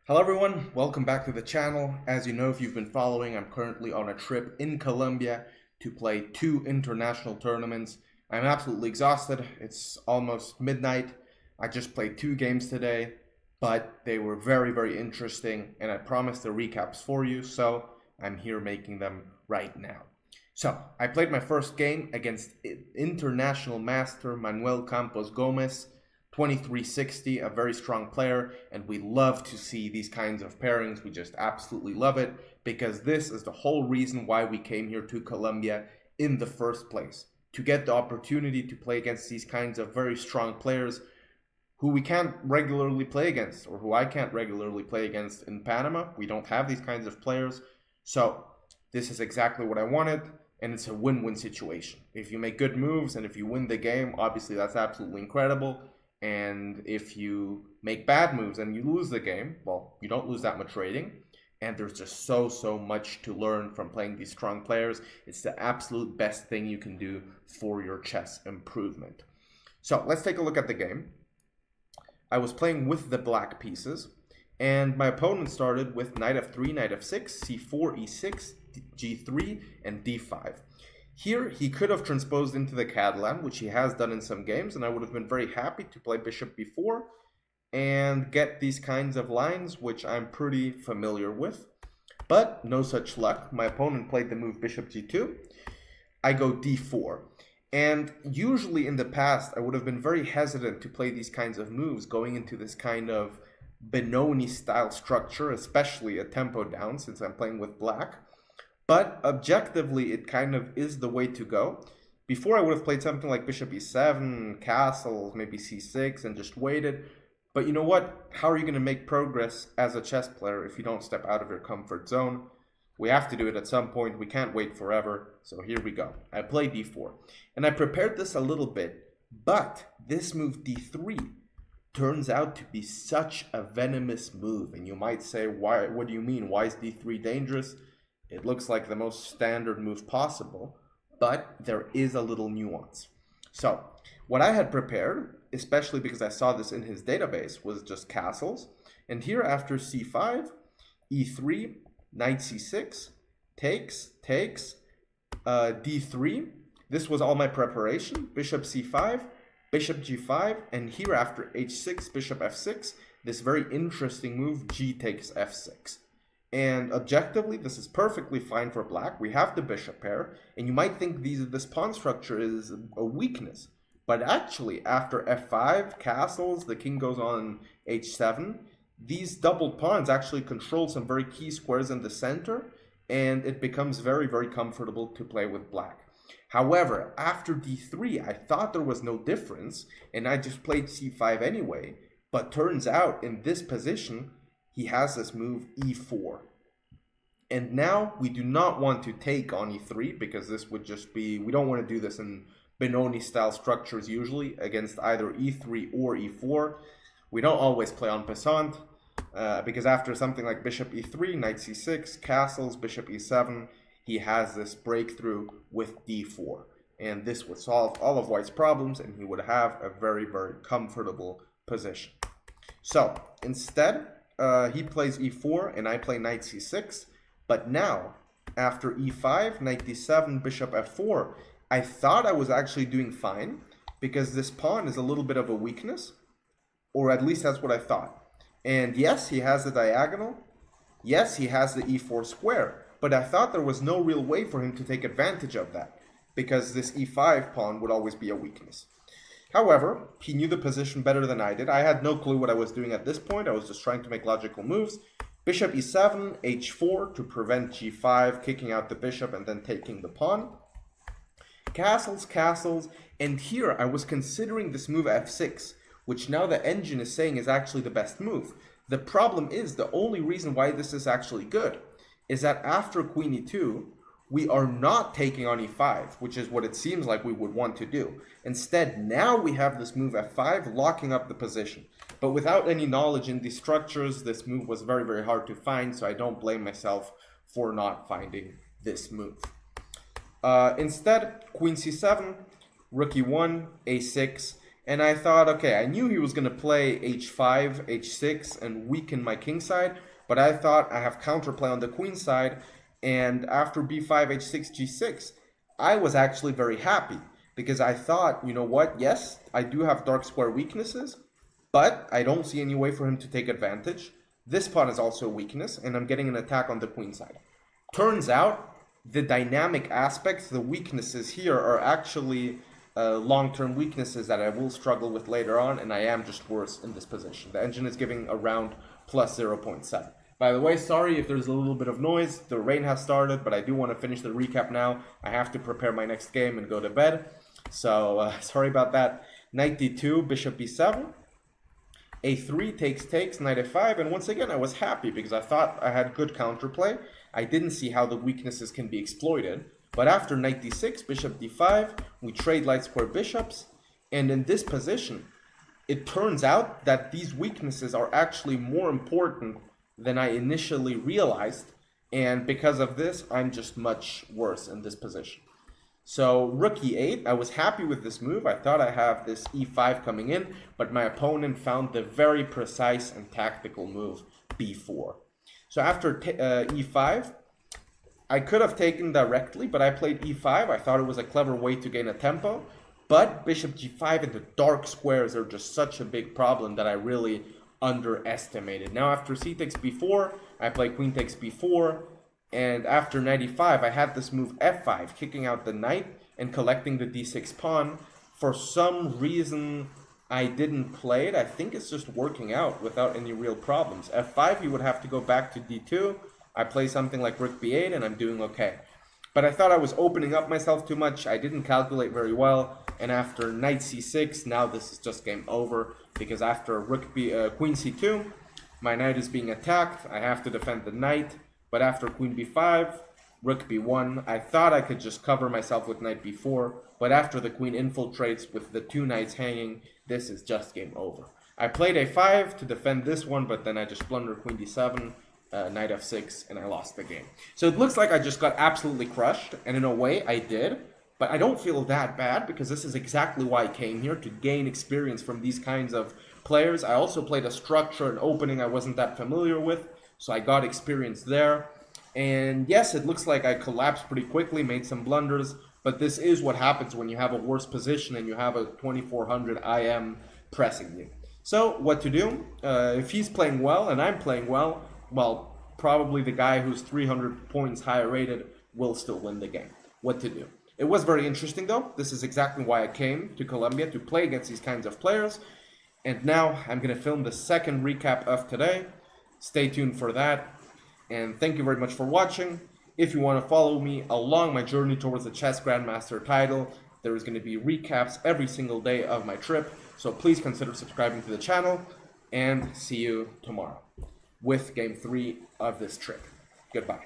Hello everyone, welcome back to the channel. As you know, if you've been following, I'm currently on a trip in Colombia to play 2 international tournaments. I'm absolutely exhausted. It's almost midnight. I just played 2 games today, but they were very interesting, and I promised the recaps for you, so I'm here making them right now. So, I played my first game against international master Manuel Campos Gomez. 2360, a very strong player, and we love to see these kinds of pairings. We just absolutely love it because this is the whole reason why we came here to Colombia in the first place. To get the opportunity to play against these kinds of very strong players who we can't regularly play against, or who I can't regularly play against in Panama. We don't have these kinds of players. So this is exactly what I wanted, and it's a win-win situation. If you make good moves and if you win the game, obviously that's absolutely incredible. And if you make bad moves and you lose the game, well, you don't lose that much rating. And there's just so much to learn from playing these strong players. It's the absolute best thing you can do for your chess improvement. So let's take a look at the game. I was playing with the black pieces, and my opponent started with knight f3, knight f6, c4, e6, g3, and d5. Here, he could have transposed into the Catalan, which he has done in some games, and I would have been very happy to play bishop b4 and get these kinds of lines, which I'm pretty familiar with. But no such luck. My opponent played the move bishop g2. I go d4. And usually in the past, I would have been very hesitant to play these kinds of moves going into this kind of Benoni-style structure, especially a tempo down, since I'm playing with black. But objectively, it kind of is the way to go. Before, I would have played something like bishop e7, castles, maybe c6, and just waited. But you know what? How are you going to make progress as a chess player if you don't step out of your comfort zone? We have to do it at some point. We can't wait forever. So here we go. I play d4. And I prepared this a little bit. But this move d3 turns out to be such a venomous move. And you might say, why? What do you mean? Why is d3 dangerous? It looks like the most standard move possible, but there is a little nuance. So, what I had prepared, especially because I saw this in his database, was just castles. And here after c5, e3, knight c6, takes, d3. This was all my preparation. Bishop c5, bishop g5, and here after h6, bishop f6, this very interesting move, g takes f6. And objectively, this is perfectly fine for black. We have the bishop pair, and you might think this pawn structure is a weakness. But actually, after f5, castles, the king goes on h7, these doubled pawns actually control some very key squares in the center, and it becomes very comfortable to play with black. However, after d3, I thought there was no difference, and I just played c5 anyway. But turns out, in this position, he has this move e4. And now we do not want to take on e3 because this would just be, we don't want to do this in Benoni style structures usually against either e3 or e4. We don't always play en passant because after something like bishop e3, knight c6, castles, bishop e7, he has this breakthrough with d4. And this would solve all of white's problems and he would have a very comfortable position. So instead, he plays e4 and I play knight c6. But now, after e5, knight d7, bishop f4, I thought I was actually doing fine because this pawn is a little bit of a weakness, or at least that's what I thought. And yes, he has the diagonal. Yes, he has the e4 square, but I thought there was no real way for him to take advantage of that because this e5 pawn would always be a weakness. However, he knew the position better than I did. I had no clue what I was doing at this point. I was just trying to make logical moves. Bishop e7, h4 to prevent g5, kicking out the bishop and then taking the pawn. Castles, and here I was considering this move f6, which now the engine is saying is actually the best move. The problem is, the only reason why this is actually good is that after queen e2, we are not taking on e5, which is what it seems like we would want to do. Instead, now we have this move f5 locking up the position. But without any knowledge in these structures, this move was very hard to find, so I don't blame myself for not finding this move. Instead, queen c7, rook e1, a6, And I thought, okay, I knew he was going to play h5, h6, and weaken my king side, but I thought I have counterplay on the queen side, and after b5, h6, g6, I was actually very happy, because I thought, you know what, yes, I do have dark square weaknesses, but I don't see any way for him to take advantage. This pawn is also a weakness, and I'm getting an attack on the queen side. Turns out, the dynamic aspects, the weaknesses here are actually long-term weaknesses that I will struggle with later on, and I am just worse in this position. The engine is giving around plus 0.7. By the way, sorry if there's a little bit of noise. The rain has started, but I do want to finish the recap now. I have to prepare my next game and go to bed. So, sorry about that. Knight d2, bishop b7. a3 takes, knight f5, and once again I was happy because I thought I had good counterplay. I didn't see how the weaknesses can be exploited. But after knight d6, bishop d5, we trade light square bishops, and in this position, it turns out that these weaknesses are actually more important than I initially realized, and because of this, I'm just much worse in this position. So rook e8, I was happy with this move. I thought I have this e5 coming in, but my opponent found the very precise and tactical move b4. So after e5, I could have taken directly, but I played e5. I thought it was a clever way to gain a tempo. But bishop g5 and the dark squares are just such a big problem that I really underestimated. Now after c takes b4, I play queen takes b4. And after knight e5, I had this move f5, kicking out the knight and collecting the d6 pawn. For some reason, I didn't play it. I think it's just working out without any real problems. f5, you would have to go back to d2. I play something like rook b8 and I'm doing okay. But I thought I was opening up myself too much. I didn't calculate very well. And after knight c6, now this is just game over. Because after queen c2, my knight is being attacked. I have to defend the knight. But after queen b5, rook b1, I thought I could just cover myself with knight b4. But after the queen infiltrates with the two knights hanging, this is just game over. I played a5 to defend this one, but then I just blundered queen d7. Knight f6, and I lost the game. So it looks like I just got absolutely crushed, and in a way I did, but I don't feel that bad because this is exactly why I came here, to gain experience from these kinds of players. I also played a structure and opening I wasn't that familiar with, so I got experience there. And yes, it looks like I collapsed pretty quickly, made some blunders, but this is what happens when you have a worse position and you have a 2400 IM pressing you. So what to do? If he's playing well and I'm playing well, probably the guy who's 300 points higher rated will still win the game. What to do? It was very interesting though. This is exactly why I came to Colombia, to play against these kinds of players. And now I'm going to film the second recap of today. Stay tuned for that. And thank you very much for watching. If you want to follow me along my journey towards the Chess Grandmaster title, there is going to be recaps every single day of my trip. So please consider subscribing to the channel. And see you tomorrow with game 3 of this trip. Goodbye.